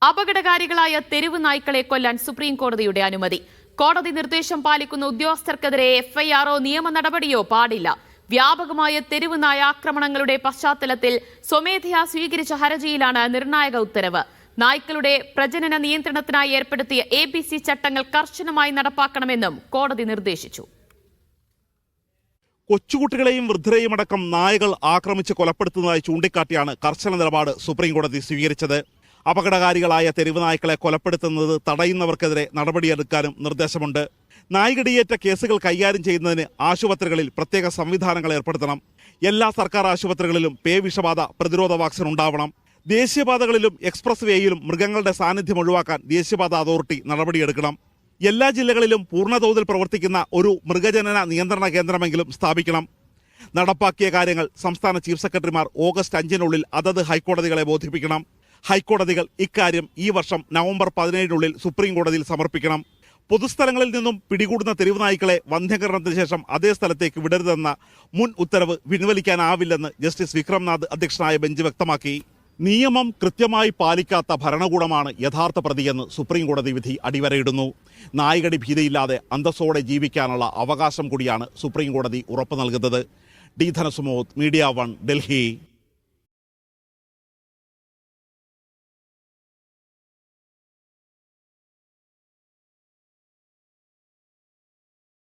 അപകടകാരികളായ തെരുവ് നായ്ക്കളെ കൊല്ലാൻ സുപ്രീം കോടതിയുടെ അനുമതി. കോടതി നിർദ്ദേശം പാലിക്കുന്ന ഉദ്യോഗസ്ഥർക്കെതിരെ എഫ്ഐആറോ നിയമ നടപടിയോ പാടില്ല. വ്യാപകമായ തെരുവ് നായ ആക്രമണങ്ങളുടെ പശ്ചാത്തലത്തിൽ സ്വമേധയാ സ്വീകരിച്ച ഹർജിയിലാണ് നിർണായക ഉത്തരവ്. നായ്ക്കളുടെ പ്രജനന നിയന്ത്രണത്തിനായി ഏർപ്പെടുത്തിയ ABC ചട്ടങ്ങൾ കർശനമായി നടപ്പാക്കണമെന്നും കോടതി നിർദ്ദേശിച്ചു. കൊച്ചുകുട്ടികളെയും വൃദ്ധരെയും അടക്കം നായകൾ ആക്രമിച്ച് കൊലപ്പെടുത്തുന്നതായി ചൂണ്ടിക്കാട്ടിയാണ് കർശന നിലപാട് സുപ്രീം കോടതി സ്വീകരിച്ചത്. അപകടകാരികളായ തെരുവ് നായ്ക്കളെ കൊലപ്പെടുത്തുന്നത് തടയുന്നവർക്കെതിരെ നടപടിയെടുക്കാനും നിർദ്ദേശമുണ്ട്. നായ്കടിയേറ്റ കേസുകൾ കൈകാര്യം ചെയ്യുന്നതിന് ആശുപത്രികളിൽ പ്രത്യേക സംവിധാനങ്ങൾ ഏർപ്പെടുത്തണം. എല്ലാ സർക്കാർ ആശുപത്രികളിലും പേവിഷബാധ പ്രതിരോധ വാക്സിൻ ഉണ്ടാവണം. ദേശീയപാതകളിലും എക്സ്പ്രസ് വേയിലും മൃഗങ്ങളുടെ സാന്നിധ്യം ഒഴിവാക്കാൻ ദേശീയപാത അതോറിറ്റി നടപടിയെടുക്കണം. എല്ലാ ജില്ലകളിലും പൂർണ്ണതോതിൽ പ്രവർത്തിക്കുന്ന ഒരു മൃഗജനന നിയന്ത്രണ കേന്ദ്രമെങ്കിലും സ്ഥാപിക്കണം. നടപ്പാക്കിയ കാര്യങ്ങൾ സംസ്ഥാന ചീഫ് സെക്രട്ടറിമാർ ഓഗസ്റ്റ് 5-നുള്ളിൽ അതത് ഹൈക്കോടതികളെ ബോധിപ്പിക്കണം. ഹൈക്കോടതികൾ ഇക്കാര്യം ഈ വർഷം നവംബർ 17-നുള്ളിൽ സുപ്രീം കോടതിയിൽ സമർപ്പിക്കണം. പൊതുസ്ഥലങ്ങളിൽ നിന്നും പിടികൂടുന്ന തെരുവ് നായ്ക്കളെ വന്ധ്യകരണത്തിന് ശേഷം അതേ സ്ഥലത്തേക്ക് വിടരുതെന്ന മുൻ ഉത്തരവ് പിൻവലിക്കാനാവില്ലെന്ന് ജസ്റ്റിസ് വിക്രംനാഥ് അധ്യക്ഷനായ ബെഞ്ച് വ്യക്തമാക്കി. നിയമം കൃത്യമായി പാലിക്കാത്ത ഭരണകൂടമാണ് യഥാർത്ഥ പ്രതിയെന്ന് സുപ്രീം കോടതി വിധി അടിവരയിടുന്നു. നായ്കടി ഭീതിയില്ലാതെ അന്തസ്സോടെ ജീവിക്കാനുള്ള അവകാശം കൂടിയാണ് സുപ്രീം കോടതി ഉറപ്പു നൽകുന്നത്. D Dhanasumod, media 1, Delhi.